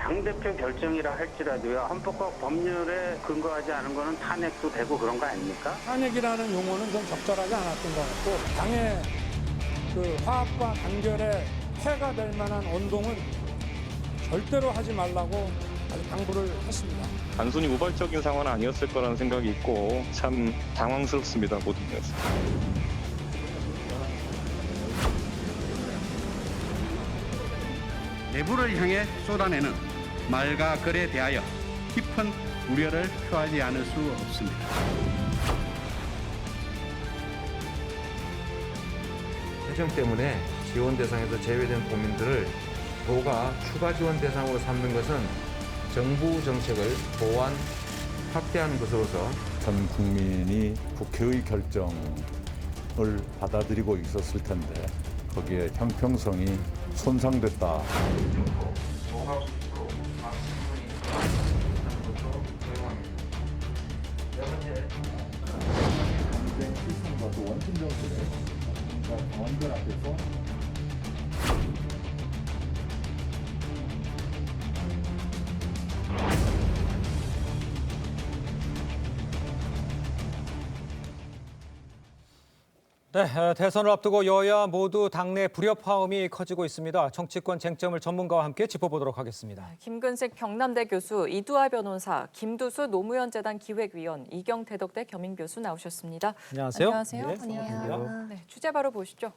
당대표 결정이라 할지라도요. 헌법과 법률에 근거하지 않은 거는 탄핵도 되고 그런 거 아닙니까? 탄핵이라는 용어는 좀 적절하지 않았던 것 같고 당의 그 화합과 단결에 해가 될 만한 운동은 절대로 하지 말라고 아주 당부를 했습니다. 단순히 우발적인 상황은 아니었을 거라는 생각이 있고 참 당황스럽습니다. 모든 면에서. 내부를 향해 쏟아내는 말과 글에 대하여 깊은 우려를 표하지 않을 수 없습니다. 해정 때문에 지원 대상에서 제외된 도민들을 도가 추가 지원 대상으로 삼는 것은 정부 정책을 보완, 확대하는 것으로서 전 국민이 국회의 결정을 받아들이고 있었을 텐데 거기에 형평성이 손상됐다. 경쟁 실천과 또 원팀 정책을 당원들 앞에서 네, 대선을 앞두고 여야 모두 당내 불협화음이 커지고 있습니다. 정치권 쟁점을 전문가와 함께 짚어보도록 하겠습니다. 김근식 경남대 교수, 이두하 변호사, 김두수 노무현 재단 기획위원, 이경대덕대 겸임교수 나오셨습니다. 안녕하세요. 안녕하세요. 네, 안녕하세요. 네, 주제 바로 보시죠.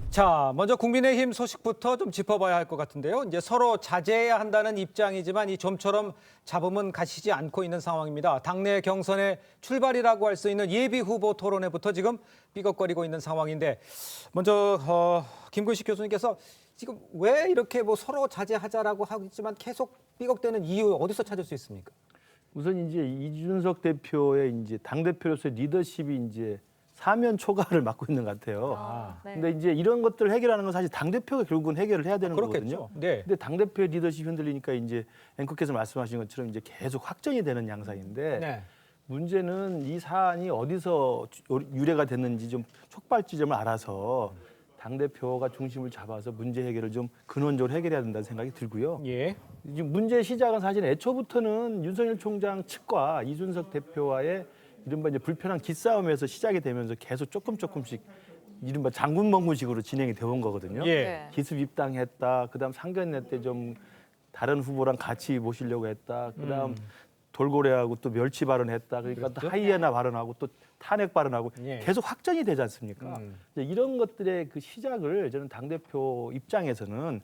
자, 먼저 국민의힘 소식부터 좀 짚어봐야 할 것 같은데요. 이제 서로 자제해야 한다는 입장이지만 이 좀처럼 잡음은 가시지 않고 있는 상황입니다. 당내 경선의 출발이라고 할 수 있는 예비 후보 토론회부터 지금 삐걱거리고 있는 상황인데 먼저 김근식 교수님께서 지금 왜 이렇게 뭐 서로 자제하자라고 하지만 계속 삐걱대는 이유 어디서 찾을 수 있습니까? 우선 이제 이준석 대표의 이제 당 대표로서의 리더십이 이제 사면 초과를 맡고 있는 것 같아요. 네. 근데 이제 이런 것들을 해결하는 건 사실 당 대표가 결국은 해결을 해야 되는 그렇겠죠. 거거든요. 네. 근데 당 대표의 리더십이 흔들리니까 이제 앵커께서 말씀하신 것처럼 이제 계속 확정이 되는 양상인데 네. 문제는 이 사안이 어디서 유래가 됐는지 좀 촉발 지점을 알아서 당 대표가 중심을 잡아서 문제 해결을 좀 근원적으로 해결해야 된다는 생각이 들고요. 예. 이제 문제의 시작은 사실 애초부터는 윤석열 총장 측과 이준석 대표와의 이른바 이제 불편한 기싸움에서 시작이 되면서 계속 조금씩 이른바 장군멍군식으로 진행이 되어온 거거든요. 예. 기습 입당했다. 그다음 상견례 때 좀 다른 후보랑 같이 모시려고 했다. 그다음 돌고래하고 또 멸치 발언했다. 그러니까 또 하이에나 발언하고 또 탄핵 발언하고 예. 계속 확정이 되지 않습니까? 이제 이런 것들의 그 시작을 저는 당대표 입장에서는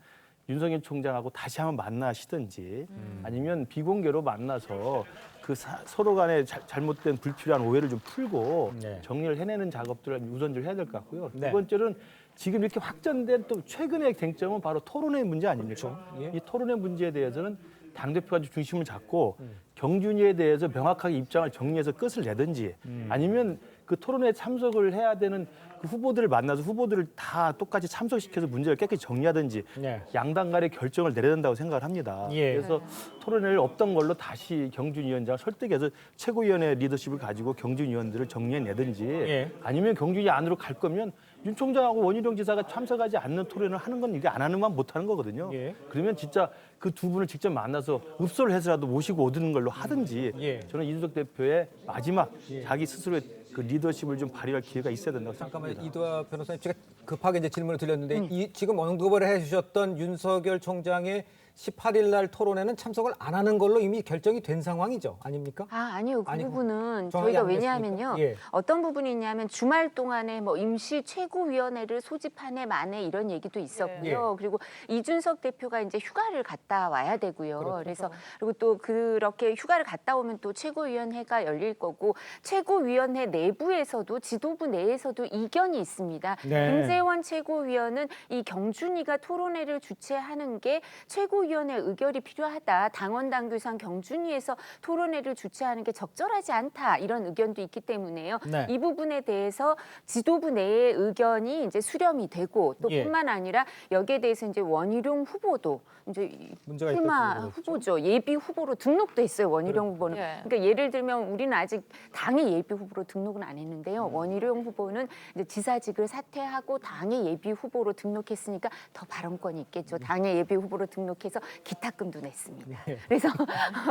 윤석열 총장하고 다시 한번 만나시든지 아니면 비공개로 만나서 그 서로 간에 잘못된 불필요한 오해를 좀 풀고 네. 정리를 해내는 작업들을 우선적으로 해야 될 것 같고요. 네. 두 번째는 지금 이렇게 확전된 또 최근의 쟁점은 바로 토론회 문제 아닙니까? 예. 이 토론회 문제에 대해서는 당대표가 중심을 잡고 경준위에 대해서 명확하게 입장을 정리해서 끝을 내든지 아니면 그 토론회에 참석을 해야 되는 그 후보들을 만나서 후보들을 다 똑같이 참석시켜서 문제를 깨끗이 정리하든지 네. 양당 간의 결정을 내려야 된다고 생각을 합니다. 예. 그래서 토론회를 없던 걸로 다시 경준위원장을 설득해서 최고위원회 리더십을 가지고 경준위원들을 정리해내든지 예. 아니면 경준위 안으로 갈 거면 윤 총장하고 원희룡 지사가 참석하지 않는 토론을 하는 건 이게 안 하는 만 못하는 거거든요. 예. 그러면 진짜 그 두 분을 직접 만나서 읍소를 해서라도 모시고 오는 걸로 하든지 예. 저는 이준석 대표의 마지막 자기 스스로의 그 리더십을 좀 발휘할 기회가 있어야 된다고 잠깐만 생각합니다. 이두하 변호사님 제가 급하게 이제 질문을 드렸는데 지금 언급을 해주셨던 윤석열 총장의 18일 날 토론회는 참석을 안 하는 걸로 이미 결정이 된 상황이죠, 아닙니까? 아니요. 그 아니, 부분은 정확히 저희가 안 왜냐하면요. 됐습니까? 예. 어떤 부분이 있냐면 주말 동안에 뭐 임시 최고위원회를 소집한 해 만에 이런 얘기도 있었고요. 그리고 이준석 대표가 이제 휴가를 갔다 와야 되고요. 그렇죠. 그래서 그리고 또 그렇게 휴가를 갔다 오면 또 최고위원회가 열릴 거고 최고위원회 내부에서도 지도부 내에서도 이견이 있습니다. 네. 김재원 최고위원은 이 경준위가 토론회를 주최하는 게 최고위원회 의결이 필요하다. 당원 당규상 경준위에서 토론회를 주최하는 게 적절하지 않다. 이런 의견도 있기 때문에요. 네. 이 부분에 대해서 지도부 내의 의견이 이제 수렴이 되고 또 예. 뿐만 아니라 여기에 대해서 이제 원희룡 후보도 이제 문제가 출마 있다고 후보죠. 예비 후보로 등록도 했어요. 원희룡 후보는. 예. 그러니까 예를 들면 우리는 아직 당의 예비 후보로 등록은 안 했는데요. 원희룡 후보는 이제 지사직을 사퇴하고 당의 예비 후보로 등록했으니까 더 발언권이 있겠죠. 당의 예비 후보로 등록해서 기탁금도 냈습니다. 그래서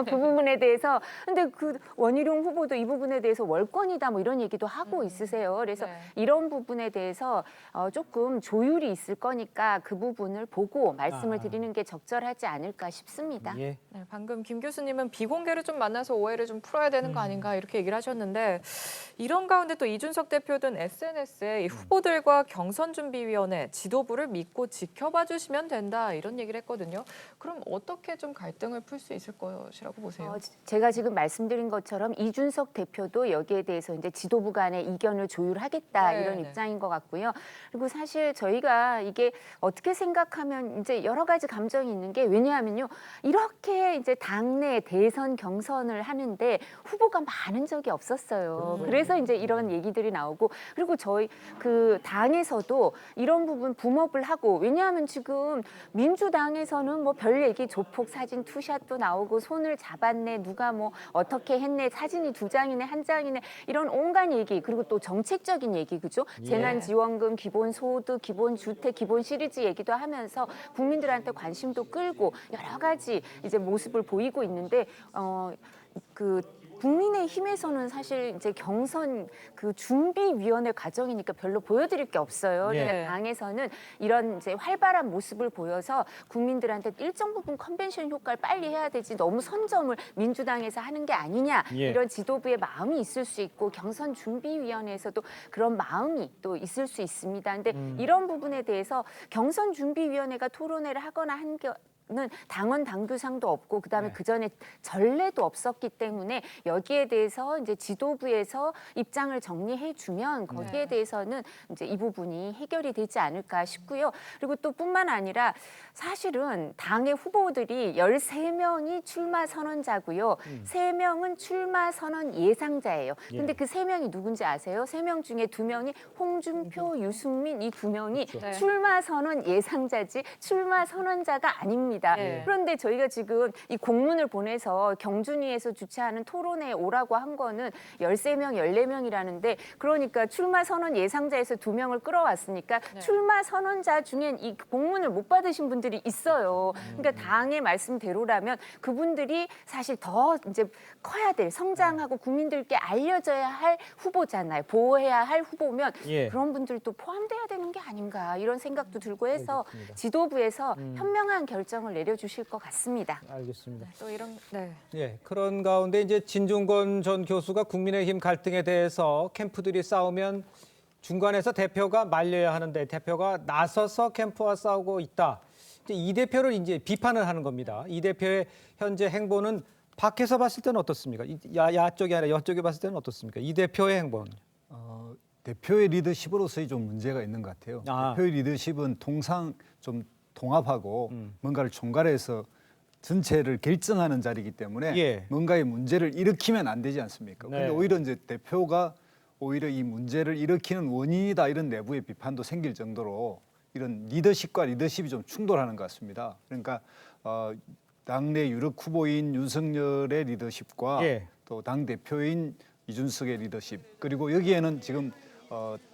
그 부분에 대해서 근데 그 원희룡 후보도 이 부분에 대해서 월권이다 뭐 이런 얘기도 하고 있으세요. 그래서 이런 부분에 대해서 조금 조율이 있을 거니까 그 부분을 보고 말씀을 드리는 게 적절하지 않을까 싶습니다. 예. 네, 방금 김 교수님은 비공개를 좀 만나서 오해를 좀 풀어야 되는 거 아닌가 이렇게 얘기를 하셨는데 이런 가운데 또 이준석 대표는 SNS에 이 후보들과 경선준비위원회 지도부를 믿고 지켜봐 주시면 된다 이런 얘기를 했거든요. 그럼 어떻게 좀 갈등을 풀 수 있을 것이라고 보세요? 제가 지금 말씀드린 것처럼 이준석 대표도 여기에 대해서 이제 지도부 간의 이견을 조율하겠다 이런 입장인 것 같고요. 그리고 사실 저희가 이게 어떻게 생각하면 이제 여러 가지 감정이 있는 게 왜냐하면요. 이렇게 이제 당내 대선 경선을 하는데 후보가 많은 적이 없었어요. 그래서 이제 이런 얘기들이 나오고 그리고 저희 그 당에서도 이런 부분 붐업을 하고 왜냐하면 지금 민주당에서는 뭐 별 얘기 조폭 사진 투샷도 나오고 손을 잡았네 누가 뭐 어떻게 했네 사진이 2장이네 1장이네 이런 온갖 얘기 그리고 또 정책적인 얘기 그죠? 재난지원금 기본소득 기본주택 기본시리즈 얘기도 하면서 국민들한테 관심도 끌고 여러 가지 이제 모습을 보이고 있는데 그 국민의힘에서는 사실 이제 경선 그 준비위원회 과정이니까 별로 보여드릴 게 없어요. 그러니까 당에서는 이런 이제 활발한 모습을 보여서 국민들한테 일정 부분 컨벤션 효과를 빨리 해야 되지 너무 선점을 민주당에서 하는 게 아니냐 이런 지도부의 마음이 있을 수 있고 경선 준비위원회에서도 그런 마음이 또 있을 수 있습니다. 근데 이런 부분에 대해서 경선 준비위원회가 토론회를 하거나 한 게 는 당원 당규상도 없고 그다음에 그 전에 전례도 없었기 때문에 여기에 대해서 이제 지도부에서 입장을 정리해 주면 거기에 대해서는 이제 이 부분이 해결이 되지 않을까 싶고요. 그리고 또 뿐만 아니라 사실은 당의 후보들이 13명이 출마 선언자고요. 3명은 출마 선언 예상자예요. 근데 그 3명이 누군지 아세요? 3명 중에 2명이 홍준표, 유승민 이 2명이 출마 선언 예상자지 출마 선언자가 아닙니다. 그런데 저희가 지금 이 공문을 보내서 경준위에서 주최하는 토론회에 오라고 한 거는 13명, 14명이라는데 그러니까 출마 선언 예상자에서 2명을 끌어왔으니까 출마 선언자 중엔 이 공문을 못 받으신 분들이 있어요. 그러니까 당의 말씀대로라면 그분들이 사실 더 이제 커야 될 성장하고 국민들께 알려져야 할 후보잖아요. 보호해야 할 후보면 그런 분들도 포함돼야 되는 게 아닌가 이런 생각도 들고 해서 지도부에서 현명한 결정을 내려주실 것 같습니다. 알겠습니다. 또 이런 그런 가운데 이제 진중권 전 교수가 국민의힘 갈등에 대해서 캠프들이 싸우면 중간에서 대표가 말려야 하는데 대표가 나서서 캠프와 싸우고 있다. 이 대표를 이제 비판을 하는 겁니다. 이 대표의 현재 행보는 밖에서 봤을 때는 어떻습니까? 야 쪽이 아니라 여쪽에 봤을 때는 어떻습니까? 이 대표의 행보는? 대표의 리더십으로서의 좀 문제가 있는 것 같아요. 대표의 리더십은 통상 좀 통합하고 뭔가를 총괄해서 전체를 결정하는 자리이기 때문에 뭔가의 문제를 일으키면 안 되지 않습니까? 그런데 오히려 이제 대표가 오히려 이 문제를 일으키는 원인이다 이런 내부의 비판도 생길 정도로 이런 리더십과 리더십이 좀 충돌하는 것 같습니다. 그러니까 당내 유력 후보인 윤석열의 리더십과 또 당 대표인 이준석의 리더십 그리고 여기에는 지금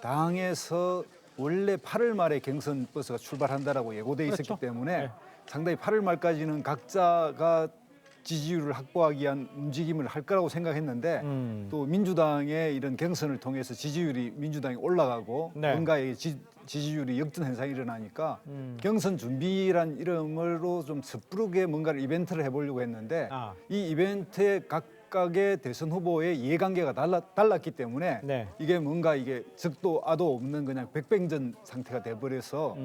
당에서 원래 8월 말에 경선 버스가 출발한다라고 예고돼 있었기 때문에 상당히 8월 말까지는 각자가 지지율을 확보하기 위한 움직임을 할 거라고 생각했는데 또 민주당의 이런 경선을 통해서 지지율이 민주당이 올라가고 뭔가의 지지율이 역전 현상이 일어나니까 경선 준비란 이름으로 좀 섣부르게 뭔가를 이벤트를 해보려고 했는데 이 이벤트에 각각의 대선 후보의 이해관계가 달랐기 때문에 이게 뭔가 이게 적도 아도 없는 그냥 백병전 상태가 돼버려서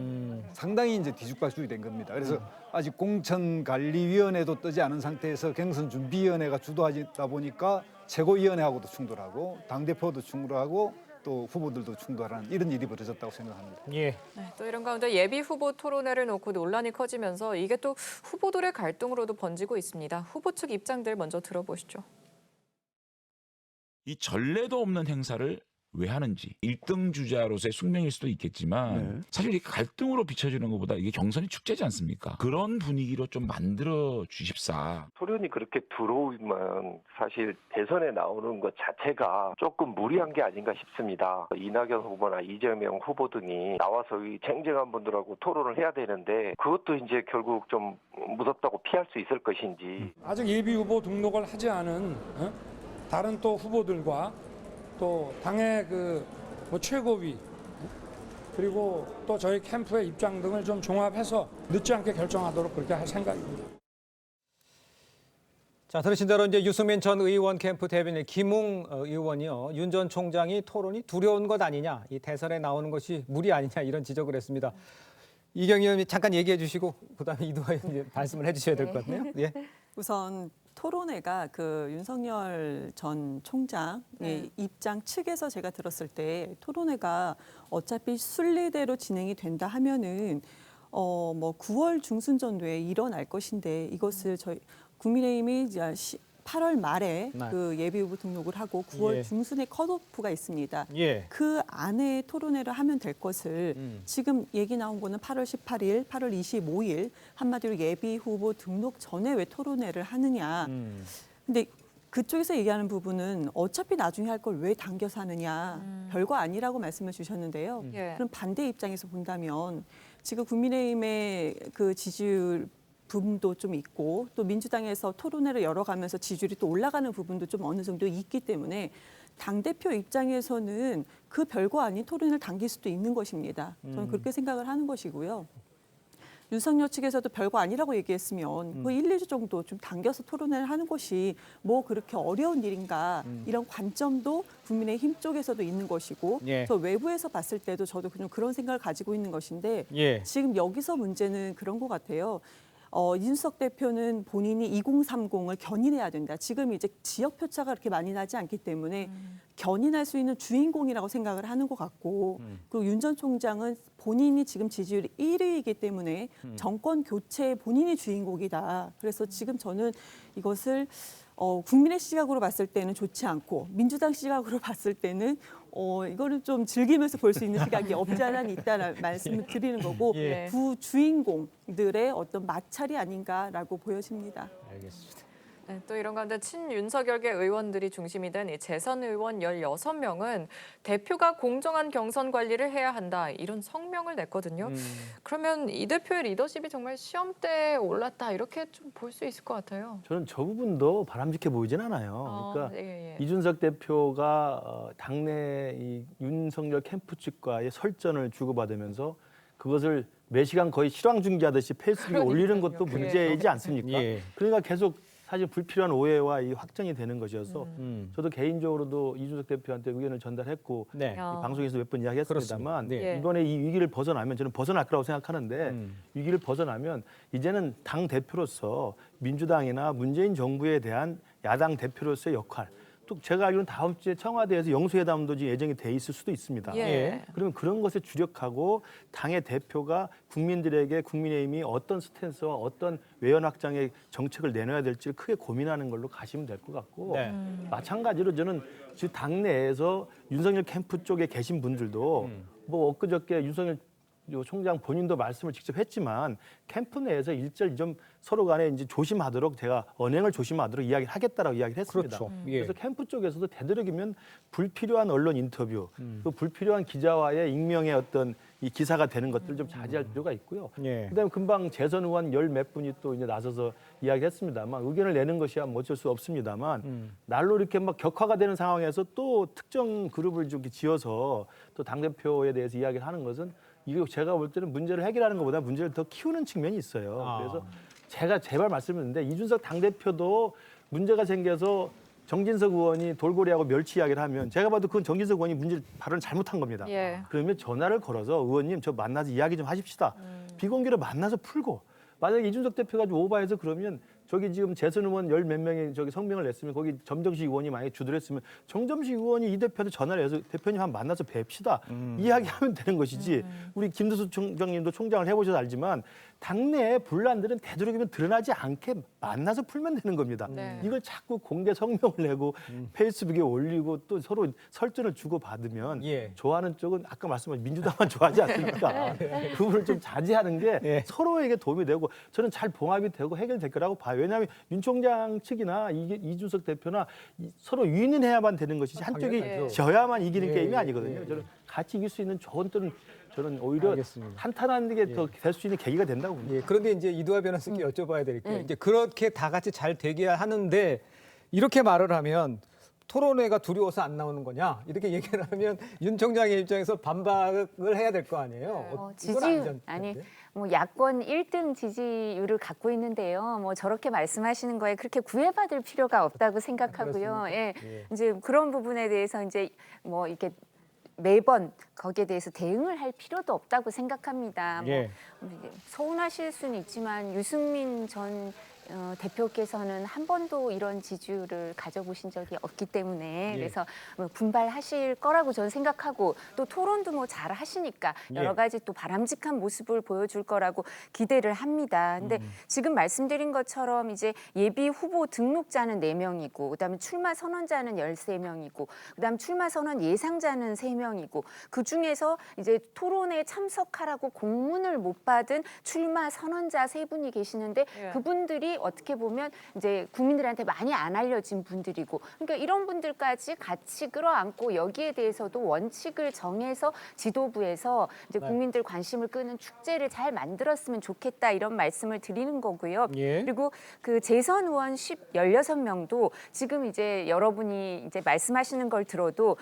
상당히 이제 뒤죽박죽이 된 겁니다. 그래서 아직 공천관리위원회도 뜨지 않은 상태에서 경선준비위원회가 주도하다 보니까 최고위원회하고도 충돌하고 당대표도 충돌하고 또 후보들도 충돌하는 이런 일이 벌어졌다고 생각합니다. 또 이런 가운데 예비 후보 토론회를 놓고 논란이 커지면서 이게 또 후보들의 갈등으로도 번지고 있습니다. 후보 측 입장들 먼저 들어보시죠. 이 전례도 없는 행사를 왜 하는지 1등 주자로서의 숙명일 수도 있겠지만 사실 이 갈등으로 비춰지는 것보다 이게 경선이 축제지 않습니까? 그런 분위기로 좀 만들어 주십사. 토론이 그렇게 들어오면 사실 대선에 나오는 것 자체가 조금 무리한 게 아닌가 싶습니다. 이낙연 후보나 이재명 후보 등이 나와서 이 쟁쟁한 분들하고 토론을 해야 되는데 그것도 이제 결국 좀 무섭다고 피할 수 있을 것인지. 아직 예비 후보 등록을 하지 않은 다른 또 후보들과 또 당의 뭐 최고위 그리고 또 저희 캠프의 입장 등을 좀 종합해서 늦지 않게 결정하도록 그렇게 할 생각입니다. 자, 들으신 대로 이제 유승민 전 의원 캠프 대변인 김웅 의원이요. 윤 전 총장이 토론이 두려운 것 아니냐, 이 대선에 나오는 것이 무리 아니냐 이런 지적을 했습니다. 이경희 의원이 잠깐 얘기해 주시고 그다음에 이두하 의원님 말씀을 해주셔야 될 것 같네요. 예. 우선 토론회가 윤석열 전 총장의 입장 측에서 제가 들었을 때 토론회가 어차피 순리대로 진행이 된다 하면은 뭐 9월 중순 정도에 일어날 것인데 이것을 저희 국민의힘이 8월 말에 그 예비 후보 등록을 하고 9월 중순에 컷오프가 있습니다. 그 안에 토론회를 하면 될 것을 지금 얘기 나온 거는 8월 18일, 8월 25일 한마디로 예비 후보 등록 전에 왜 토론회를 하느냐. 근데 그쪽에서 얘기하는 부분은 어차피 나중에 할 걸 왜 당겨서 하느냐. 별거 아니라고 말씀을 주셨는데요. 그럼 반대 입장에서 본다면 지금 국민의힘의 그 지지율 부분도 좀 있고 또 민주당에서 토론회를 열어가면서 지지율이 또 올라가는 부분도 좀 어느 정도 있기 때문에 당대표 입장에서는 그 별거 아닌 토론회를 당길 수도 있는 것입니다. 저는 그렇게 생각을 하는 것이고요. 윤석열 측에서도 별거 아니라고 얘기했으면 뭐 1, 2주 정도 좀 당겨서 토론회를 하는 것이 뭐 그렇게 어려운 일인가 이런 관점도 국민의힘 쪽에서도 있는 것이고 저 외부에서 봤을 때도 저도 좀 그런 생각을 가지고 있는 것인데 지금 여기서 문제는 그런 것 같아요. 이준석 대표는 본인이 2030을 견인해야 된다. 지금 이제 지역 표차가 그렇게 많이 나지 않기 때문에 견인할 수 있는 주인공이라고 생각을 하는 것 같고 그리고 윤 전 총장은 본인이 지금 지지율이 1위이기 때문에 정권 교체의 본인이 주인공이다. 그래서 지금 저는 이것을 국민의 시각으로 봤을 때는 좋지 않고 민주당 시각으로 봤을 때는 이거는 좀 즐기면서 볼 수 있는 시각이 없지 않아 있다는 말씀을 드리는 거고 두 주인공들의 어떤 마찰이 아닌가라고 보여집니다. 알겠습니다. 네, 또 이런 가운데 친윤석열계 의원들이 중심이 된 이 재선 의원 16명은 대표가 공정한 경선 관리를 해야 한다 이런 성명을 냈거든요. 그러면 이 대표의 리더십이 정말 시험대에 올랐다 이렇게 좀 볼 수 있을 것 같아요. 저는 저 부분도 바람직해 보이진 않아요. 그러니까 이준석 대표가 당내 이 윤석열 캠프 측과의 설전을 주고받으면서 그것을 매시간 거의 실황 중계하듯이 페이스북에 올리는 것도 문제이지 않습니까? 그러니까 계속 사실 불필요한 오해와 이 확정이 되는 것이어서 저도 개인적으로도 이준석 대표한테 의견을 전달했고 방송에서 몇 번 이야기했습니다만 이번에 이 위기를 벗어나면 저는 벗어날 거라고 생각하는데 위기를 벗어나면 이제는 당 대표로서 민주당이나 문재인 정부에 대한 야당 대표로서의 역할 또 제가 알기로는 다음 주에 청와대에서 영수회담도 지금 예정이 돼 있을 수도 있습니다. 그러면 그런 것에 주력하고 당의 대표가 국민들에게 국민의힘이 어떤 스탠스와 어떤 외연 확장의 정책을 내놔야 될지를 크게 고민하는 걸로 가시면 될 것 같고 마찬가지로 저는 지금 당내에서 윤석열 캠프 쪽에 계신 분들도 뭐 엊그저께 윤석열 총장 본인도 말씀을 직접 했지만 캠프 내에서 일절 좀 서로 간에 이제 조심하도록 제가 언행을 조심하도록 이야기를 하겠다라고 이야기를 했습니다. 그래서 캠프 쪽에서도 되도록이면 불필요한 언론 인터뷰, 또 불필요한 기자와의 익명의 어떤 이 기사가 되는 것들을 좀 자제할 필요가 있고요. 그다음에 금방 재선 의원 열 몇 분이 또 이제 나서서 이야기했습니다만 의견을 내는 것이야 뭐 어쩔 수 없습니다만 날로 이렇게 막 격화가 되는 상황에서 또 특정 그룹을 좀 지어서 또 당대표에 대해서 이야기를 하는 것은 이게 제가 볼 때는 문제를 해결하는 것보다 문제를 더 키우는 측면이 있어요. 그래서 제가 제발 말씀드렸는데 이준석 당대표도 문제가 생겨서 정진석 의원이 돌고래하고 멸치 이야기를 하면 제가 봐도 그건 정진석 의원이 발언을 잘못한 겁니다. 그러면 전화를 걸어서 의원님 저 만나서 이야기 좀 하십시다. 비공개로 만나서 풀고 만약에 이준석 대표가 좀 오버해서 그러면 저기 지금 재선 의원 열 몇 명이 저기 성명을 냈으면 거기 점정식 의원이 만약에 주도를 했으면 정점식 의원이 이 대표한테 전화를 해서 대표님 한번 만나서 뵙시다. 이야기하면 되는 것이지. 우리 김두수 총장님도 총장을 해보셔서 알지만 당내 분란들은 되도록이면 드러나지 않게 만나서 풀면 되는 겁니다. 네. 이걸 자꾸 공개 성명을 내고 페이스북에 올리고 또 서로 설전을 주고받으면 좋아하는 쪽은 아까 말씀하신 민주당만 좋아하지 않습니까? 그 부분을 좀 자제하는 게 서로에게 도움이 되고 저는 잘 봉합이 되고 해결될 거라고 봐요. 왜냐하면 윤 총장 측이나 이준석 대표나 서로 윈윈해야만 되는 것이지 한쪽이 져야만 이기는 게임이 아니거든요. 저는 같이 이길 수 있는 좋은 때는 저는 오히려 한탄하는 게 더 될 수 있는 계기가 된다고 봅니다. 그런데 이제 이두하 변호사님께 여쭤봐야 될 게 이제 그렇게 다 같이 잘 되게 하는데 이렇게 말을 하면 토론회가 두려워서 안 나오는 거냐 이렇게 얘기를 하면 윤 총장의 입장에서 반박을 해야 될 거 아니에요. 지지율 아니 뭐 야권 1등 지지율을 갖고 있는데요. 뭐 저렇게 말씀하시는 거에 그렇게 구애받을 필요가 없다고 생각하고요. 이제 그런 부분에 대해서 이제 뭐 이렇게 매번 거기에 대해서 대응을 할 필요도 없다고 생각합니다. 뭐 서운하실 수는 있지만 유승민 전 대표께서는 한 번도 이런 지지율을 가져보신 적이 없기 때문에 그래서 뭐 분발하실 거라고 저는 생각하고 또 토론도 뭐 잘 하시니까 여러 가지 또 바람직한 모습을 보여줄 거라고 기대를 합니다. 근데 지금 말씀드린 것처럼 이제 예비 후보 등록자는 4명이고 그다음에 출마 선언자는 13명이고 그다음 출마 선언 예상자는 3명이고 그중에서 이제 토론에 참석하라고 공문을 못 받은 출마 선언자 3분이 계시는데 그분들이 어떻게 보면 이제 국민들한테 많이 안 알려진 분들이고 그러니까 이런 분들까지 같이 끌어안고 여기에 대해서도 원칙을 정해서 지도부에서 이제 국민들 관심을 끄는 축제를 잘 만들었으면 좋겠다 이런 말씀을 드리는 거고요. 그리고 그 재선 의원 16명도 지금 이제 여러분이 이제 말씀하시는 걸 들어도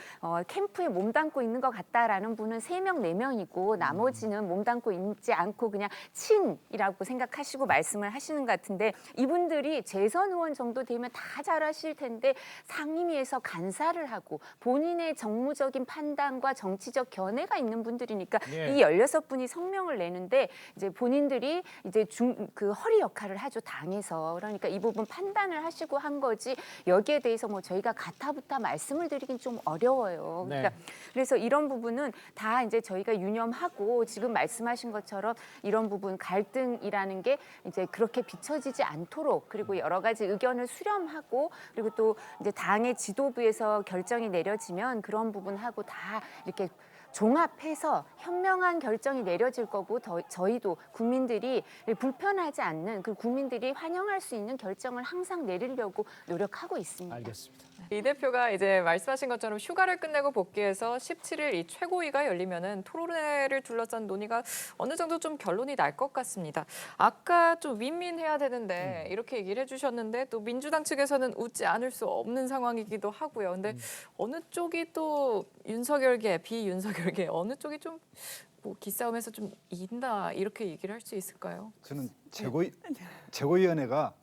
캠프에 몸담고 있는 것 같다라는 분은 3명, 4명이고 나머지는 몸담고 있지 않고 그냥 친이라고 생각하시고 말씀을 하시는 것 같은데 이분들이 재선 의원 정도 되면 다 잘하실 텐데 상임위에서 간사를 하고 본인의 정무적인 판단과 정치적 견해가 있는 분들이니까 이 16분이 성명을 내는데 이제 본인들이 이제 그 허리 역할을 하죠 당에서. 그러니까 이 부분 판단을 하시고 한 거지 여기에 대해서 뭐 저희가 가타부타 말씀을 드리긴 좀 어려워요. 그러니까 그래서 이런 부분은 다 이제 저희가 유념하고 지금 말씀하신 것처럼 이런 부분 갈등이라는 게 이제 그렇게 비춰지지 않도록 그리고 여러 가지 의견을 수렴하고 그리고 또 이제 당의 지도부에서 결정이 내려지면 그런 부분하고 다 이렇게 종합해서 현명한 결정이 내려질 거고 저희도 국민들이 불편하지 않는 그 국민들이 환영할 수 있는 결정을 항상 내리려고 노력하고 있습니다. 알겠습니다. 이 대표가 이제 말씀하신 것처럼 휴가를 끝내고 복귀해서 17일 이 최고위가 열리면은 토론회를 둘러싼 논의가 어느 정도 좀 결론이 날 것 같습니다. 아까 좀 윈윈해야 되는데 이렇게 얘기를 해주셨는데 또 민주당 측에서는 웃지 않을 수 없는 상황이기도 하고요. 근데 어느 쪽이 또 윤석열계, 비윤석열계 어느 쪽이 좀 뭐 기싸움에서 좀 이긴다 이렇게 얘기를 할 수 있을까요? 저는 최고위원회가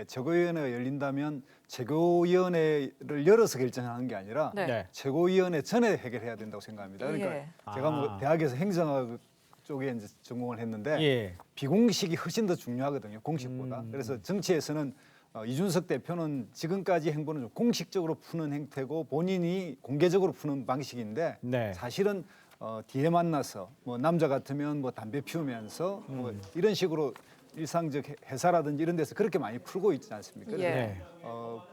최고위원회가 열린다면 최고위원회를 열어서 결정하는 게 아니라 최고위원회 전에 해결해야 된다고 생각합니다. 그러니까 제가 뭐 대학에서 행정학 쪽에 이제 전공을 했는데 비공식이 훨씬 더 중요하거든요. 공식보다. 그래서 정치에서는 이준석 대표는 지금까지 행보는 좀 공식적으로 푸는 행태고 본인이 공개적으로 푸는 방식인데 사실은 뒤에 만나서 뭐 남자 같으면 뭐 담배 피우면서 뭐 이런 식으로 일상적 회사라든지 이런 데서 그렇게 많이 풀고 있지 않습니까?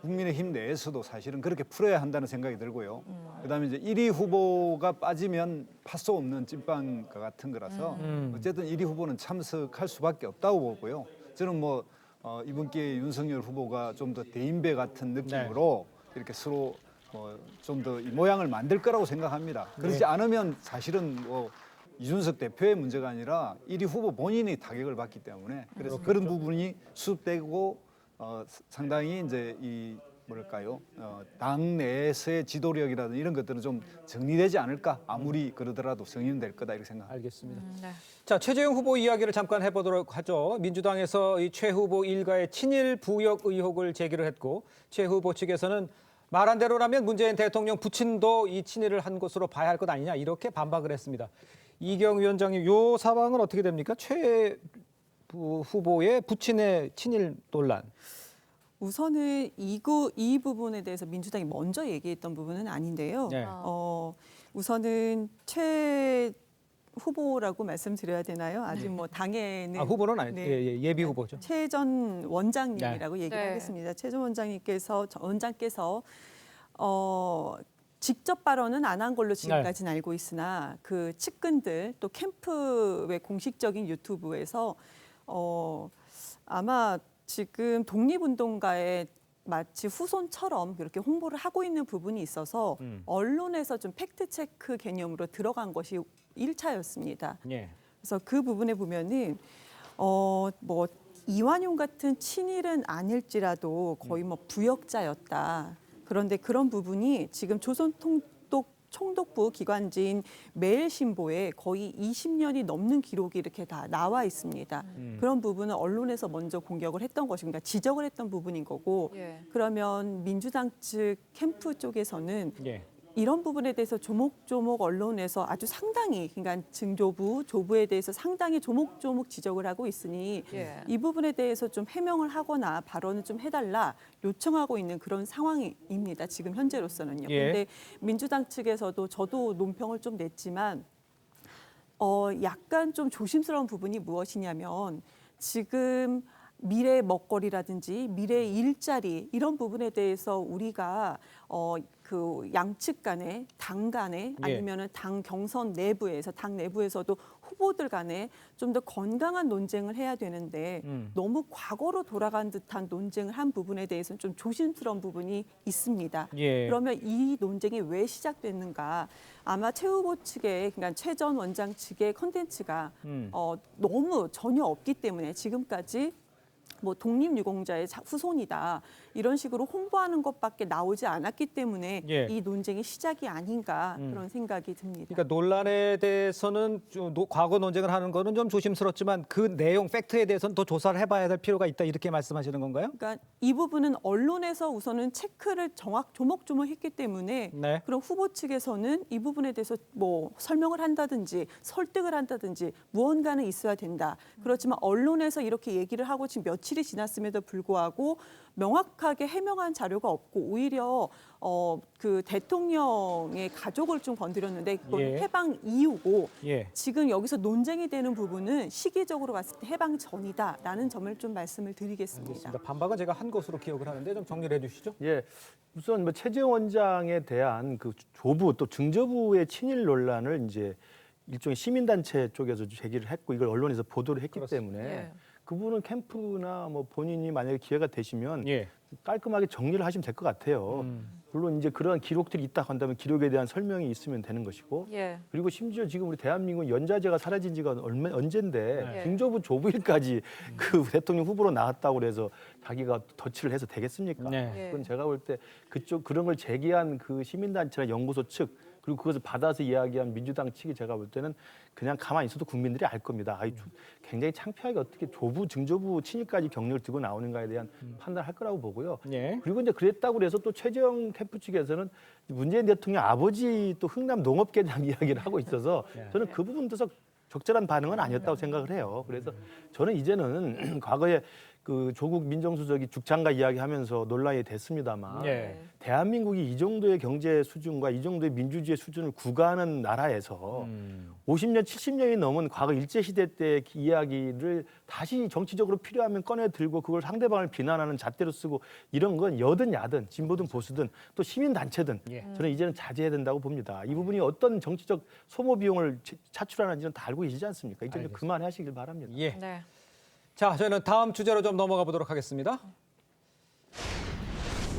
국민의힘 내에서도 사실은 그렇게 풀어야 한다는 생각이 들고요. 그다음에 이제 1위 후보가 빠지면 파소 없는 찐빵과 같은 거라서 어쨌든 1위 후보는 참석할 수밖에 없다고 보고요. 저는 뭐 이번 기회에 윤석열 후보가 좀 더 대인배 같은 느낌으로 이렇게 서로 좀 더 이 모양을 만들 거라고 생각합니다. 그렇지 않으면 사실은 뭐 이준석 대표의 문제가 아니라 1위 후보 본인이 타격을 받기 때문에 그래서 그런 부분이 수습되고 상당히 이제 이 뭐랄까요 당 내에서의 지도력이라든지 이런 것들은 좀 정리되지 않을까 아무리 그러더라도 정리될 거다 이렇게 생각합니다. 알겠습니다. 자, 최재형 후보 이야기를 잠깐 해보도록 하죠. 민주당에서 이 최 후보 일가의 친일 부역 의혹을 제기를 했고 최 후보 측에서는 말한 대로라면 문재인 대통령 부친도 이 친일을 한 것으로 봐야 할 것 아니냐 이렇게 반박을 했습니다. 이경 위원장님, 이 사방은 어떻게 됩니까? 최 후보의 부친의 친일 논란. 우선은 이 부분에 대해서 민주당이 먼저 얘기했던 부분은 아닌데요. 네. 우선은 최 후보라고 말씀드려야 되나요? 아직 뭐 당에는 후보는 아니, 네. 예비 후보죠. 최 전 원장님이라고 얘기를 네. 하겠습니다. 최 전 원장님께서 직접 발언은 안 한 걸로 지금까지는 알고 있으나 그 측근들 또 캠프의 공식적인 유튜브에서 아마 지금 독립운동가의 마치 후손처럼 그렇게 홍보를 하고 있는 부분이 있어서 언론에서 좀 팩트체크 개념으로 들어간 것이 1차였습니다. 예. 그래서 그 부분에 보면은 뭐 이완용 같은 친일은 아닐지라도 거의 뭐 부역자였다. 그런데 그런 부분이 지금 총독부 기관지인 매일신보에 거의 20년이 넘는 기록이 이렇게 다 나와 있습니다. 그런 부분은 언론에서 먼저 공격을 했던 것입니다. 지적을 했던 부분인 거고 그러면 민주당 측 캠프 쪽에서는 이런 부분에 대해서 조목조목 언론에서 아주 상당히 그러니까 증조부, 조부에 대해서 상당히 조목조목 지적을 하고 있으니 이 부분에 대해서 좀 해명을 하거나 발언을 좀 해달라 요청하고 있는 그런 상황입니다. 지금 현재로서는요. 그런데 민주당 측에서도 저도 논평을 좀 냈지만 약간 좀 조심스러운 부분이 무엇이냐면 지금 미래 먹거리라든지 미래 일자리 이런 부분에 대해서 우리가 그 양측 간에 당 간에 아니면은 당 경선 내부에서 당 내부에서도 후보들 간에 좀 더 건강한 논쟁을 해야 되는데 너무 과거로 돌아간 듯한 논쟁을 한 부분에 대해서는 좀 조심스러운 부분이 있습니다. 그러면 이 논쟁이 왜 시작됐는가? 아마 최 후보 측의 그러니까 최 전 원장 측의 컨텐츠가 너무 전혀 없기 때문에 지금까지 뭐 독립유공자의 후손이다 이런 식으로 홍보하는 것밖에 나오지 않았기 때문에 이 논쟁이 시작이 아닌가 그런 생각이 듭니다. 그러니까 논란에 대해서는 과거 논쟁을 하는 거는 좀 조심스럽지만 그 내용 팩트에 대해서는 더 조사를 해봐야 될 필요가 있다 이렇게 말씀하시는 건가요? 그러니까 이 부분은 언론에서 우선은 체크를 조목조목했기 때문에 그럼 후보 측에서는 이 부분에 대해서 뭐 설명을 한다든지 설득을 한다든지 무언가는 있어야 된다. 그렇지만 언론에서 이렇게 얘기를 하고 지금 며칠이 지났음에도 불구하고 명확하게 해명한 자료가 없고 오히려 그 대통령의 가족을 좀 건드렸는데 그건 해방 이후고 지금 여기서 논쟁이 되는 부분은 시기적으로 봤을 때 해방 전이다라는 점을 좀 말씀을 드리겠습니다. 알겠습니다. 반박은 제가 한 것으로 기억을 하는데 좀 정리를 해주시죠. 우선 뭐 최재형 원장에 대한 그 조부 또 증조부의 친일 논란을 이제 일종의 시민단체 쪽에서 제기를 했고 이걸 언론에서 보도를 했기 때문에 그분은 캠프나 뭐 본인이 만약에 기회가 되시면 깔끔하게 정리를 하시면 될 것 같아요. 물론 이제 그러한 기록들이 있다 한다면 기록에 대한 설명이 있으면 되는 것이고 그리고 심지어 지금 우리 대한민국 연좌제가 사라진 지가 언젠데 증조부 조부일까지 그 대통령 후보로 나왔다고 그래서 자기가 덧칠을 해서 되겠습니까? 그건 제가 볼 때 그런 걸 제기한 그 시민단체나 연구소 측 그리고 그것을 받아서 이야기한 민주당 측이 제가 볼 때는 그냥 가만히 있어도 국민들이 알 겁니다. 굉장히 창피하게 어떻게 조부, 증조부, 친일까지 경력을 들고 나오는가에 대한 판단을 할 거라고 보고요. 그리고 이제 그랬다고 그래서 또 최재형 캠프 측에서는 문재인 대통령 아버지 또 흥남 농업계장 이야기를 하고 있어서 저는 그 부분도 적절한 반응은 아니었다고 생각을 해요. 그래서 저는 이제는 과거에 그 조국 민정수석이 죽장가 이야기하면서 논란이 됐습니다만 대한민국이 이 정도의 경제 수준과 이 정도의 민주주의 수준을 구가하는 나라에서 50년, 70년이 넘은 과거 일제시대 때 이야기를 다시 정치적으로 필요하면 꺼내 들고 그걸 상대방을 비난하는 잣대로 쓰고 이런 건 여든 야든 진보든 보수든 또 시민단체든 저는 이제는 자제해야 된다고 봅니다. 이 부분이 어떤 정치적 소모 비용을 차출하는지는 다 알고 계시지 않습니까? 이제 그만하시길 바랍니다. 자, 저희는 다음 주제로 좀 넘어가 보도록 하겠습니다.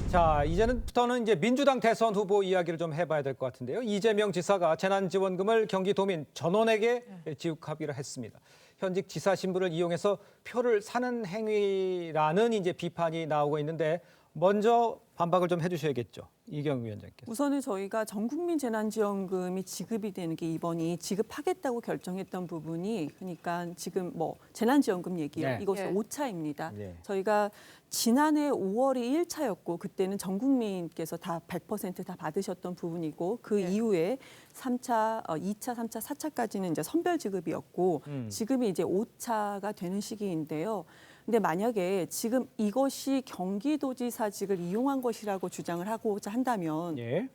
자, 이제부터는 이제 민주당 대선 후보 이야기를 좀 해봐야 될 것 같은데요. 이재명 지사가 재난지원금을 경기도민 전원에게 지급하기로 했습니다. 현직 지사 신분을 이용해서 표를 사는 행위라는 이제 비판이 나오고 있는데 먼저 반박을 좀 해주셔야겠죠. 이경 위원장께서. 우선은 저희가 전국민 재난지원금이 지급이 되는 게 이번이 지급하겠다고 결정했던 부분이 그러니까 지금 뭐 재난지원금 얘기요. 네. 이것이 예. 5차입니다. 네. 저희가 지난해 5월이 1차였고 그때는 전 국민께서 다 100% 다 받으셨던 부분이고 그 이후에 3차, 2차, 3차, 4차까지는 이제 선별 지급이었고 지금이 이제 5차가 되는 시기인데요. 근데 만약에 지금 이것이 경기도지사직을 이용한 것이라고 주장을 하고자 한다면 예.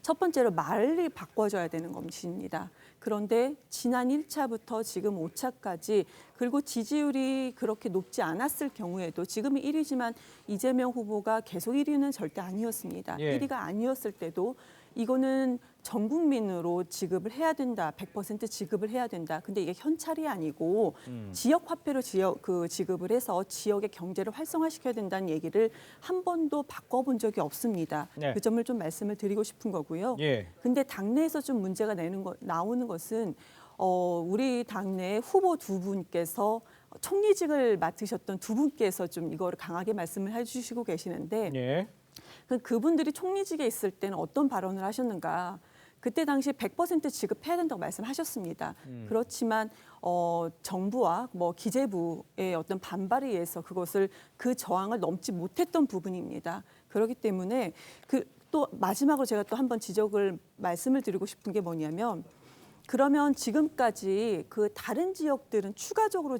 첫 번째로 말이 바꿔줘야 되는 것입니다. 그런데 지난 1차부터 지금 5차까지 그리고 지지율이 그렇게 높지 않았을 경우에도 지금이 1위지만 이재명 후보가 계속 1위는 절대 아니었습니다. 예. 1위가 아니었을 때도 이거는 전 국민으로 지급을 해야 된다. 100% 지급을 해야 된다. 근데 이게 현찰이 아니고 지역 화폐로 지급을 해서 지역의 경제를 활성화시켜야 된다는 얘기를 한 번도 바꿔본 적이 없습니다. 네. 그 점을 좀 말씀을 드리고 싶은 거고요. 예. 근데 당내에서 좀 문제가 나오는 것은 우리 당내 후보 두 분께서 총리직을 맡으셨던 두 분께서 좀 이거를 강하게 말씀을 해주시고 계시는데 예. 그분들이 총리직에 있을 때는 어떤 발언을 하셨는가? 그때 당시 100% 지급해야 된다고 말씀하셨습니다. 그렇지만 정부와 뭐 기재부의 어떤 반발에 의해서 그 저항을 넘지 못했던 부분입니다. 그렇기 때문에 또 마지막으로 제가 또 한번 말씀을 드리고 싶은 게 뭐냐면 그러면 지금까지 그 다른 지역들은 추가적으로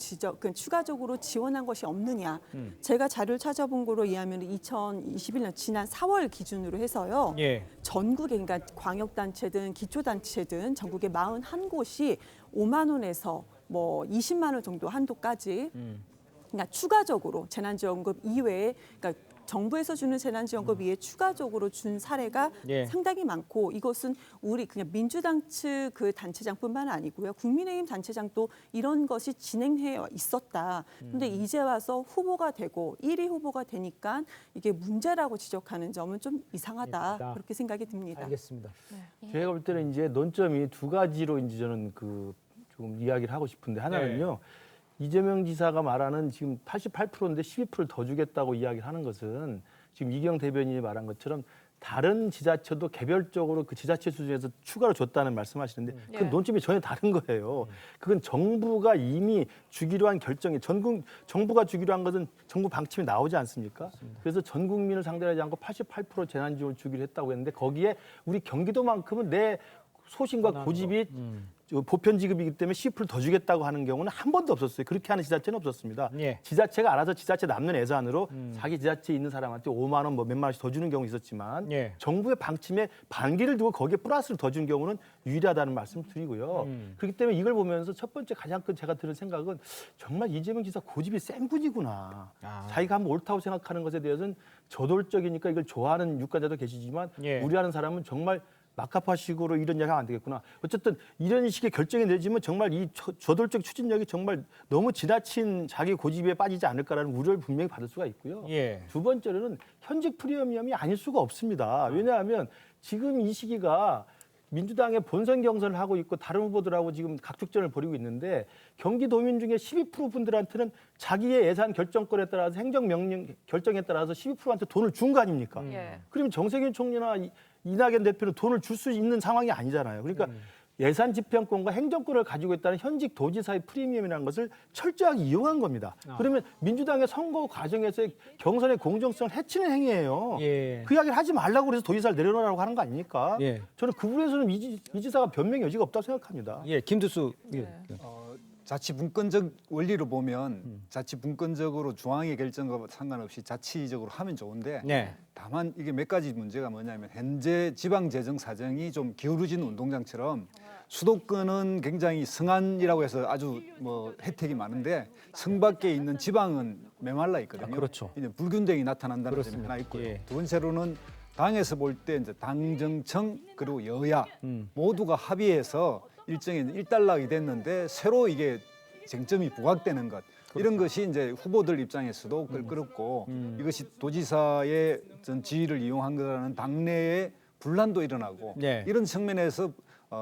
지원한 것이 없느냐? 제가 자료를 찾아본 거로 의하면 2021년 지난 4월 기준으로 해서요. 예. 전국에 그러니까 광역단체든 기초단체든 전국에 41곳이 5만 원에서 뭐 20만 원 정도 한도까지 그러니까 추가적으로 재난지원금 이외에 그러니까 정부에서 주는 재난지원금 위에 추가적으로 준 사례가 예. 상당히 많고 이것은 우리 그냥 민주당 측 그 단체장뿐만 아니고요. 국민의힘 단체장도 이런 것이 진행해 있었다. 그런데 이제 와서 후보가 되고 1위 후보가 되니까 이게 문제라고 지적하는 점은 좀 이상하다. 그렇게 생각이 듭니다. 알겠습니다. 제가 볼 때는 이제 논점이 두 가지로 이제 저는 조금 이야기를 하고 싶은데 하나는요. 이재명 지사가 말하는 지금 88%인데 12%를 더 주겠다고 이야기를 하는 것은 지금 이경 대변인이 말한 것처럼 다른 지자체도 개별적으로 그 지자체 수준에서 추가로 줬다는 말씀하시는데 그 논점이 전혀 다른 거예요. 그건 정부가 이미 주기로 한 결정이 정부가 주기로 한 것은 정부 방침이 나오지 않습니까? 그래서 전 국민을 상대로 하지 않고 88% 재난지원을 주기로 했다고 했는데 거기에 우리 경기도만큼은 내 소신과 고집이 보편 지급이기 때문에 10%더 주겠다고 하는 경우는 한 번도 없었어요. 그렇게 하는 지자체는 없었습니다. 예. 지자체가 알아서 지자체 남는 예산으로 자기 지자체에 있는 사람한테 5만 원, 뭐 몇만 원씩 더 주는 경우 있었지만 예. 정부의 방침에 반기를 두고 거기에 플러스를 더 준 경우는 유일하다는 말씀을 드리고요. 그렇기 때문에 이걸 보면서 첫 번째 가장 큰 제가 드는 생각은 정말 이재명 지사 고집이 센 분이구나. 자기가 한번 옳다고 생각하는 것에 대해서는 저돌적이니까 이걸 좋아하는 유권자도 계시지만 무리하는 사람은 정말 마카파식으로 이런 이야기 하면 안 되겠구나. 어쨌든 이런 식의 결정이 내지면 정말 이 저돌적 추진력이 정말 너무 지나친 자기 고집에 빠지지 않을까라는 우려를 분명히 받을 수가 있고요. 두 번째로는 현직 프리미엄이 아닐 수가 없습니다. 왜냐하면 지금 이 시기가 민주당의 본선 경선을 하고 있고 다른 후보들하고 지금 각축전을 벌이고 있는데 경기도민 중에 12% 분들한테는 자기의 예산 결정권에 따라서 행정명령 결정에 따라서 12%한테 돈을 준 거 아닙니까? 그러면 정세균 총리나 이낙연 대표는 돈을 줄 수 있는 상황이 아니잖아요. 그러니까 예산 집행권과 행정권을 가지고 있다는 현직 도지사의 프리미엄이라는 것을 철저하게 이용한 겁니다. 그러면 민주당의 선거 과정에서의 경선의 공정성을 해치는 행위예요. 그 이야기를 하지 말라고 그래서 도지사를 내려놓으라고 하는 거 아닙니까? 저는 그 부분에서는 이 지사가 변명 여지가 없다고 생각합니다. 김두수. 자치분권적 원리로 보면 자치분권적으로 중앙의 결정과 상관없이 자치적으로 하면 좋은데 다만 이게 몇 가지 문제가 뭐냐면 현재 지방재정 사정이 좀 기울어진 운동장처럼 수도권은 굉장히 성안이라고 해서 아주 뭐 혜택이 많은데 성 밖에 있는 지방은 메말라 있거든요. 그렇죠. 이제 불균등이 나타난다는 점이 하나 있고요. 두 번째로는 당에서 볼 때 이제 당정청 그리고 여야 모두가 합의해서 일정이 일단락이 됐는데 새로 이게 쟁점이 부각되는 것 이런 것이 이제 후보들 입장에서도 껄끄럽고 이것이 도지사의 전 지위를 이용한 거라는 당내의 분란도 일어나고 이런 측면에서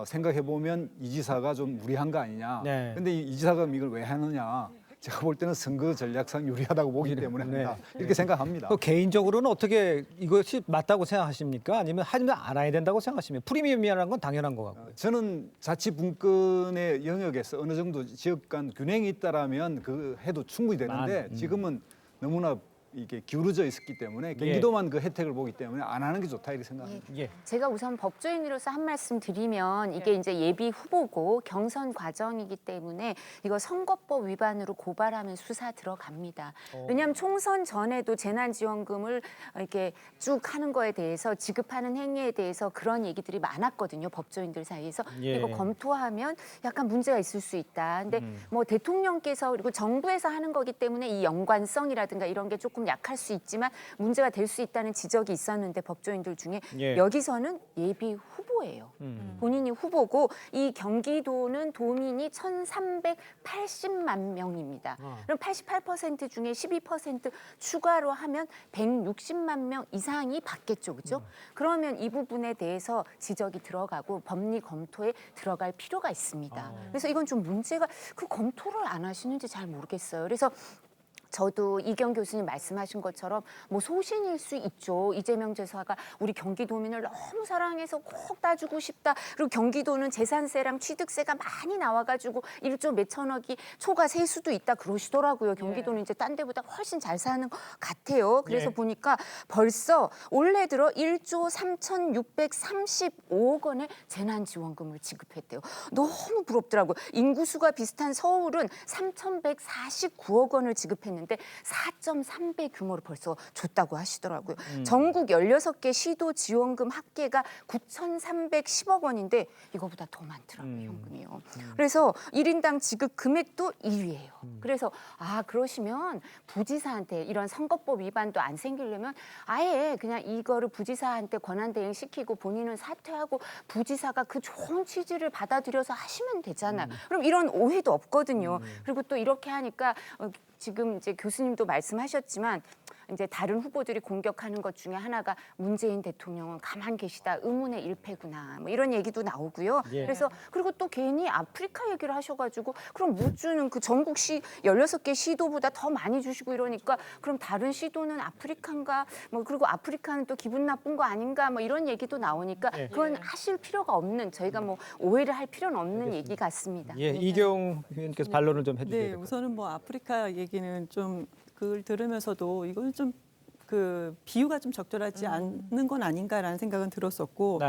생각해 보면 이 지사가 좀 무리한 거 아니냐. 근데 이 지사가 이걸 왜 하느냐. 제가 볼 때는 선거 전략상 유리하다고 보기 때문에 한다. 이렇게 생각합니다. 개인적으로는 어떻게 이것이 맞다고 생각하십니까? 아니면 하면 알아야 된다고 생각하십니까? 프리미엄이라는 건 당연한 것 같고요. 저는 자치분권의 영역에서 어느 정도 지역 간 균형이 있다라면 그 해도 충분히 되는데 지금은 너무나 이게 기울어져 있었기 때문에 경기도만 그 혜택을 보기 때문에 안 하는 게 좋다 이렇게 생각합니다. 제가 우선 법조인으로서 한 말씀 드리면 이게 이제 예비 후보고 경선 과정이기 때문에 이거 선거법 위반으로 고발하면 수사 들어갑니다. 왜냐하면 총선 전에도 재난지원금을 이렇게 쭉 하는 거에 대해서 지급하는 행위에 대해서 그런 얘기들이 많았거든요. 법조인들 사이에서. 이거 검토하면 약간 문제가 있을 수 있다. 근데 뭐 대통령께서 그리고 정부에서 하는 거기 때문에 이 연관성이라든가 이런 게 조금 약할 수 있지만 문제가 될 수 있다는 지적이 있었는데 법조인들 중에 여기서는 예비 후보예요. 본인이 후보고 이 경기도는 도민이 1,380만 명입니다. 그럼 88% 중에 12% 추가로 하면 160만 명 이상이 받겠죠. 그죠? 그러면 이 부분에 대해서 지적이 들어가고 법리 검토에 들어갈 필요가 있습니다. 그래서 이건 좀 문제가 그 검토를 안 하시는지 잘 모르겠어요. 그래서 저도 이경 교수님 말씀하신 것처럼 뭐 소신일 수 있죠. 이재명 지사가 우리 경기도민을 너무 사랑해서 꼭 따주고 싶다. 그리고 경기도는 재산세랑 취득세가 많이 나와가지고 1조 몇천억이 초과 세수도 있다 그러시더라고요. 경기도는 이제 딴 데보다 훨씬 잘 사는 것 같아요. 그래서 보니까 벌써 올해 들어 1조 3,635억 원의 재난지원금을 지급했대요. 너무 부럽더라고요. 인구수가 비슷한 서울은 3,149억 원을 지급했는데 4.3배 규모로 벌써 줬다고 하시더라고요. 전국 16개 시도 지원금 합계가 9,310억 원인데 이거보다 더 많더라고요. 현금이요. 그래서 1인당 지급 금액도 1위예요. 그래서 그러시면 부지사한테 이런 선거법 위반도 안 생기려면 아예 그냥 이거를 부지사한테 권한대행 시키고 본인은 사퇴하고 부지사가 그 좋은 취지를 받아들여서 하시면 되잖아요. 그럼 이런 오해도 없거든요. 그리고 또 이렇게 하니까 지금 이제 교수님도 말씀하셨지만 이제 다른 후보들이 공격하는 것 중에 하나가 문재인 대통령은 가만 계시다 의문의 일패구나 뭐 이런 얘기도 나오고요. 그래서 그리고 또 괜히 아프리카 얘기를 하셔가지고 그럼 못 주는 그 전국 16개 시도보다 더 많이 주시고 이러니까 그럼 다른 시도는 아프리카인가 뭐 그리고 아프리카는 또 기분 나쁜 거 아닌가 뭐 이런 얘기도 나오니까 그건 하실 필요가 없는 저희가 뭐 오해를 할 필요는 없는 얘기 같습니다. 이경 의원께서 반론을 좀 해주세요. 네, 우선은 뭐 아프리카 얘기는 좀 그걸 들으면서도 이건 좀 그 비유가 좀 적절하지 않는 건 아닌가라는 생각은 들었었고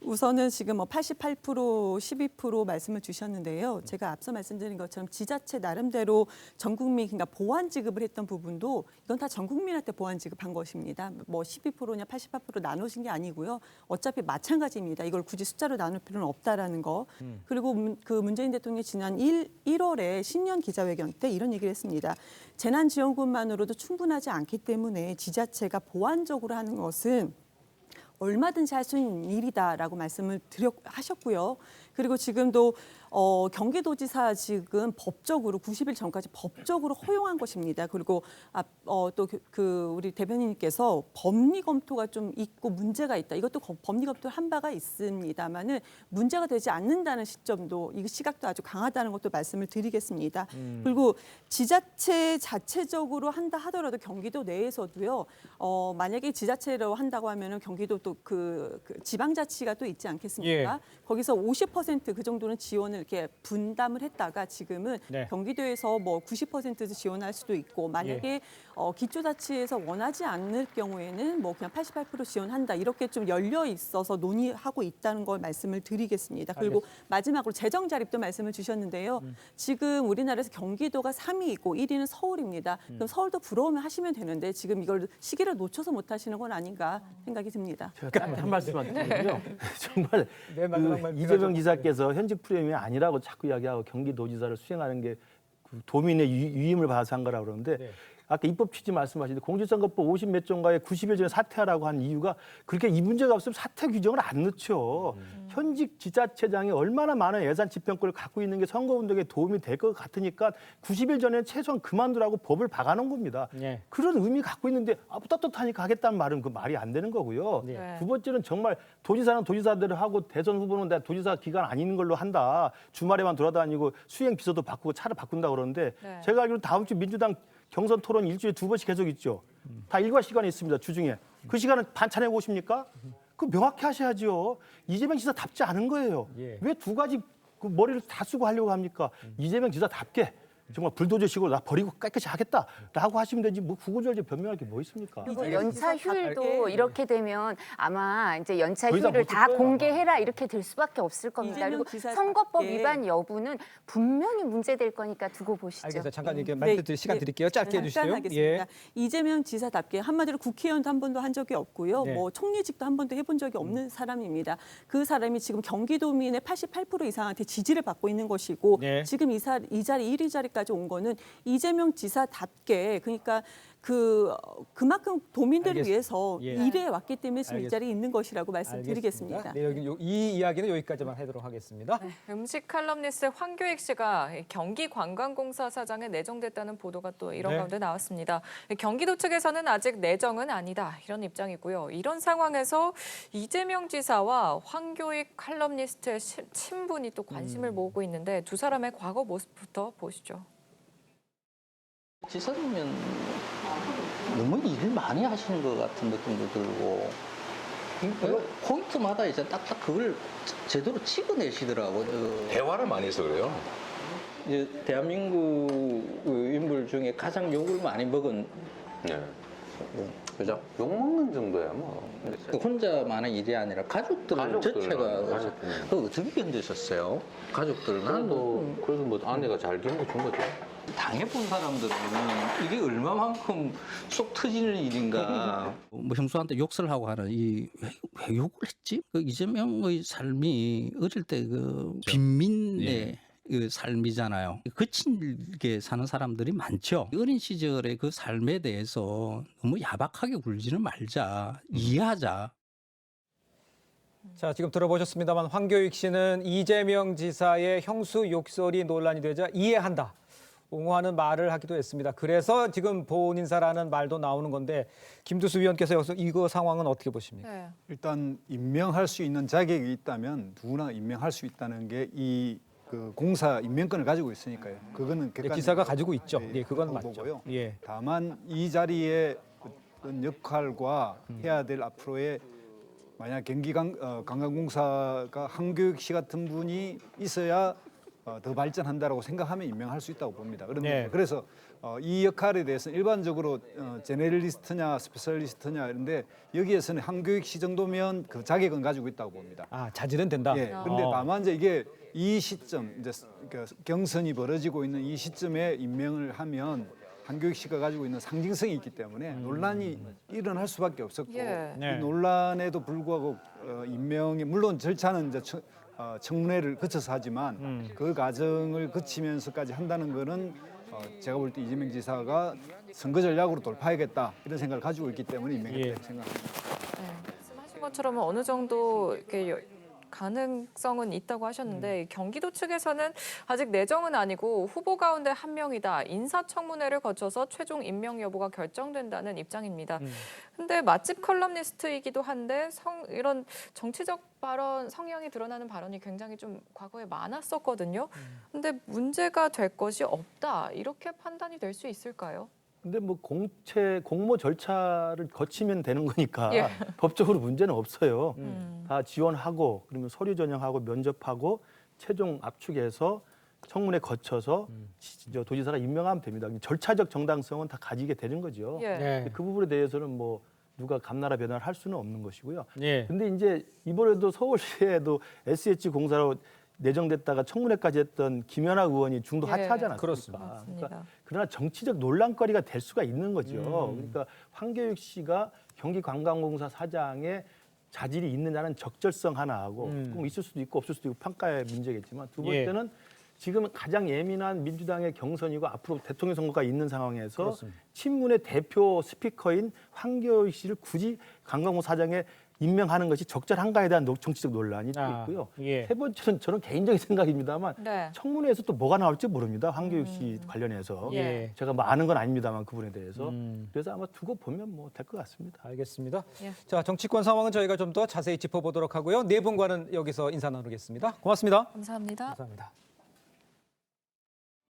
우선은 지금 뭐 88%, 12% 말씀을 주셨는데요. 제가 앞서 말씀드린 것처럼 지자체 나름대로 전 국민 그러니까 보완 지급을 했던 부분도 이건 다 전 국민한테 보완 지급한 것입니다. 뭐 12%냐 88% 나누신 게 아니고요. 어차피 마찬가지입니다. 이걸 굳이 숫자로 나눌 필요는 없다라는 거. 그리고 그 문재인 대통령이 지난 1월에 신년 기자회견 때 이런 얘기를 했습니다. 재난지원금만으로도 충분하지 않기 때문에 지자체가 보완적으로 하는 것은 얼마든지 할 수 있는 일이다라고 말씀을 하셨고요. 그리고 지금도 경기도지사 지금 법적으로 90일 전까지 법적으로 허용한 것입니다. 그리고 또 그 우리 대변인님께서 법리 검토가 좀 있고 문제가 있다. 이것도 법리 검토를 한 바가 있습니다만은 문제가 되지 않는다는 시점도 이 시각도 아주 강하다는 것도 말씀을 드리겠습니다. 그리고 지자체 자체적으로 한다 하더라도 경기도 내에서도요. 만약에 지자체로 한다고 하면은 경기도 또 그 지방자치가 또 있지 않겠습니까? 거기서 50% 그 정도는 지원을 이렇게 분담을 했다가 지금은 경기도에서 뭐 90% 지원할 수도 있고 만약에 기초자치에서 원하지 않을 경우에는 뭐 그냥 88% 지원한다 이렇게 좀 열려 있어서 논의하고 있다는 걸 말씀을 드리겠습니다. 그리고 마지막으로 재정 자립도 말씀을 주셨는데요. 지금 우리나라에서 경기도가 3위이고 1위는 서울입니다. 그럼 서울도 부러우면 하시면 되는데 지금 이걸 시기를 놓쳐서 못 하시는 건 아닌가 생각이 듭니다. 제가 한 말씀만 드리면요. 정말 그 이재명 지사께서 현직 프리미엄이 아니라고 자꾸 이야기하고 경기도지사를 수행하는 게 그 도민의 위임을 받아서 한 거라고 그러는데 아까 입법 취지 말씀하시는데 공직선거법 50 몇 조인가에 90일 전에 사퇴하라고 한 이유가 그렇게 이 문제가 없으면 사퇴 규정을 안 넣죠. 현직 지자체장이 얼마나 많은 예산 집행권을 갖고 있는 게 선거운동에 도움이 될 것 같으니까 90일 전에 최소한 그만두라고 법을 박아놓은 겁니다. 예. 그런 의미 갖고 있는데 떳떳하니까 하겠다는 말은 그 말이 안 되는 거고요. 네. 두 번째는 정말 도지사는 도지사대로 하고 대선 후보는 내가 도지사 기간 아닌 걸로 한다. 주말에만 돌아다니고 수행 비서도 바꾸고 차를 바꾼다 그러는데 네. 제가 알기로 다음 주 민주당 경선 토론 일주일에 2번씩 계속 있죠. 다 일과 시간이 있습니다. 주중에. 그 시간은 반찬해 오십니까? 그 명확히 하셔야죠. 이재명 지사답지 않은 거예요. 예. 왜 두 가지 그 머리를 다 쓰고 하려고 합니까? 이재명 지사답게 정말 불도저식으로 나 버리고 깨끗이 하겠다라고 하시면 되지 뭐 구구절절 변명할 게 뭐 있습니까? 그리고 연차 휴일도 예. 이렇게 되면 아마 이제 연차 거의 다 휴일을 못 쓸 다 거예요, 공개해라 이렇게 될 수밖에 없을 겁니다. 이재명 그리고 지사 선거법 예. 위반 여부는 분명히 문제될 거니까 두고 보시죠. 알겠습니다. 잠깐 이렇게 말씀 시간 드릴게요. 짧게 해주시죠. 하겠습니다. 이재명 지사답게 한마디로 국회의원도 한 번도 한 적이 없고요. 네. 뭐 총리직도 한 번도 해본 적이 없는 사람입니다. 그 사람이 지금 경기도민의 88% 이상한테 지지를 받고 있는 것이고 네. 지금 이 자리 1위 자리까지 온 거는 이재명 지사답게 그러니까 그만큼 도민들을 위해서 예. 일해 왔기 때문에 지금 이 알겠습니다. 자리에 있는 것이라고 말씀드리겠습니다. 네, 이 이야기는 여기까지만 하도록 하겠습니다. 네, 음식 칼럼니스트 황교익 씨가 경기관광공사 사장에 내정됐다는 보도가 또 이런 네. 가운데 나왔습니다. 경기도 측에서는 아직 내정은 아니다 이런 입장이고요. 이런 상황에서 이재명 지사와 황교익 칼럼니스트의 친분이 또 관심을 모으고 있는데 두 사람의 과거 모습부터 보시죠. 지사님은 너무 일을 많이 하시는 것 같은 느낌도 들고 포인트마다 이제 딱딱 그걸 제대로 찍어내시더라고요. 대화를 많이 해서 그래요. 이제 대한민국 인물 중에 가장 욕을 많이 먹은 그죠? 욕 먹는 정도야 뭐. 혼자만의 일이 아니라 가족들 전체가 그 어떻게 견디셨어요? 가족들만 그래서 뭐 아내가 잘 견뎌준 거죠. 당해본 사람들은 이게 얼마만큼 속 터지는 일인가. 뭐 형수한테 욕설 하고 하는 왜 욕을 했지? 그 이재명의 삶이 어릴 때 그 빈민의 그 삶이잖아요. 거칠게 사는 사람들이 많죠. 어린 시절의 그 삶에 대해서 너무 야박하게 굴지는 말자, 이해하자. 자, 지금 들어보셨습니다만 황교익 씨는 이재명 지사의 형수 욕설이 논란이 되자 이해한다. 옹호하는 말을 하기도 했습니다. 그래서 지금 보훈인사라는 말도 나오는 건데 김두수 위원께서 여기서 이거 상황은 어떻게 보십니까? 네. 일단 임명할 수 있는 자격이 있다면 누구나 임명할 수 있다는 게 이 그 공사 임명권을 가지고 있으니까요. 그거는 기사가 가지고 있죠. 예, 그건 맞죠. 보고요. 예. 다만 이 자리에 어떤 역할과 해야 될 앞으로의 만약 관광공사가 황교익 씨 같은 분이 있어야 더 발전한다라고 생각하면 임명할 수 있다고 봅니다. 그런데 그래서 이 역할에 대해서는 일반적으로 제네럴리스트냐 스페셜리스트냐 이런데 여기에서는 황교익 씨 정도면 그 자격은 가지고 있다고 봅니다. 아, 자질은 된다. 예. 그런데 다만 이제 이게 이 시점 이제 경선이 벌어지고 있는 이 시점에 임명을 하면 황교익 씨가 가지고 있는 상징성이 있기 때문에 논란이 일어날 수밖에 없었고 이 논란에도 불구하고 임명이 물론 절차는 이제 청문회를 거쳐서 하지만 그 과정을 거치면서까지 한다는 거는 제가 볼 때 이재명 지사가 선거 전략으로 돌파하겠다 이런 생각을 가지고 있기 때문에 임명했다고 생각합니다. 네, 말씀하신 것처럼 어느 정도 이렇게 가능성은 있다고 하셨는데 경기도 측에서는 아직 내정은 아니고 후보 가운데 한 명이다. 인사청문회를 거쳐서 최종 임명 여부가 결정된다는 입장입니다. 근데 맛집 컬럼니스트이기도 한데 이런 정치적 발언, 성향이 드러나는 발언이 굉장히 좀 과거에 많았었거든요. 근데 문제가 될 것이 없다. 이렇게 판단이 될 수 있을까요? 근데 뭐 공모 절차를 거치면 되는 거니까 예. 법적으로 문제는 없어요. 다 지원하고 그러면 서류 전형하고 면접하고 최종 압축해서 청문회 거쳐서 도지사가 임명하면 됩니다. 절차적 정당성은 다 가지게 되는 거죠. 예. 그 부분에 대해서는 뭐 누가 감나라 변화를 할 수는 없는 것이고요. 예. 근데 이제 이번에도 서울시에도 SH 공사로 내정됐다가 청문회까지 했던 김연아 의원이 중도 하차하지 않았습니까? 그렇습니다. 그러니까 그러나 정치적 논란거리가 될 수가 있는 거죠. 그러니까 황교익 씨가 경기관광공사 사장의 자질이 있느냐는 적절성 하나하고 있을 수도 있고 없을 수도 있고 평가의 문제겠지만 두 번째는 지금 가장 예민한 민주당의 경선이고 앞으로 대통령 선거가 있는 상황에서 그렇습니다. 친문의 대표 스피커인 황교익 씨를 굳이 강강호 사장에 임명하는 것이 적절한가에 대한 정치적 논란이 또 있고요. 예. 세 번째는 저는 개인적인 생각입니다만 네. 청문회에서 또 뭐가 나올지 모릅니다. 황교익 씨 관련해서. 예. 제가 뭐 아는 건 아닙니다만 그분에 대해서. 그래서 아마 두고 보면 뭐 될 것 같습니다. 알겠습니다. 예. 자, 정치권 상황은 저희가 좀 더 자세히 짚어보도록 하고요. 네 분과는 여기서 인사 나누겠습니다. 고맙습니다. 감사합니다. 감사합니다.